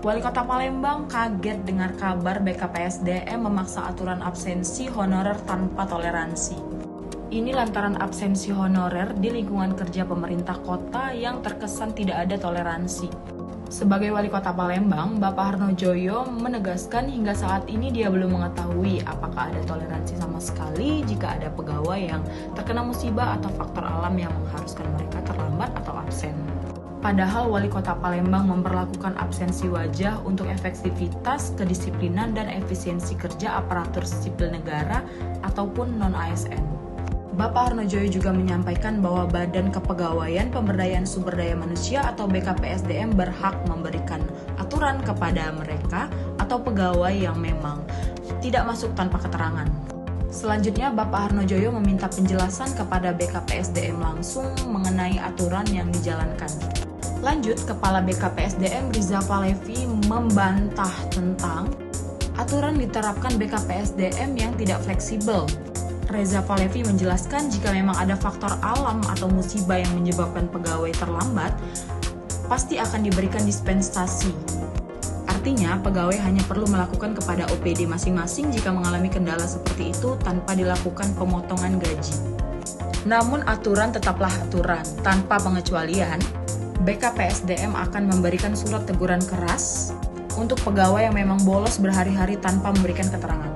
Wali Kota Palembang kaget dengar kabar BKPSDM memaksa aturan absensi honorer tanpa toleransi. Ini lantaran absensi honorer di lingkungan kerja pemerintah kota yang terkesan tidak ada toleransi. Sebagai Wali Kota Palembang, Bapak Harnojoyo menegaskan hingga saat ini dia belum mengetahui apakah ada toleransi sama sekali jika ada pegawai yang terkena musibah atau faktor alam yang mengharuskan mereka terlambat atau absen. Padahal Wali Kota Palembang memperlakukan absensi wajah untuk efektivitas, kedisiplinan, dan efisiensi kerja aparatur sipil negara ataupun non-ASN. Bapak Harnojoyo juga menyampaikan bahwa Badan Kepegawaian Pemberdayaan Sumber Daya Manusia atau BKPSDM berhak memberikan aturan kepada mereka atau pegawai yang memang tidak masuk tanpa keterangan. Selanjutnya, Bapak Harnojoyo meminta penjelasan kepada BKPSDM langsung mengenai aturan yang dijalankan. Lanjut, Kepala BKPSDM Riza Falevi membantah tentang aturan diterapkan BKPSDM yang tidak fleksibel. Riza Falevi menjelaskan jika memang ada faktor alam atau musibah yang menyebabkan pegawai terlambat, pasti akan diberikan dispensasi. Artinya, pegawai hanya perlu melakukan kepada OPD masing-masing jika mengalami kendala seperti itu tanpa dilakukan pemotongan gaji. Namun aturan tetaplah aturan, tanpa pengecualian. BKPSDM akan memberikan surat teguran keras untuk pegawai yang memang bolos berhari-hari tanpa memberikan keterangan.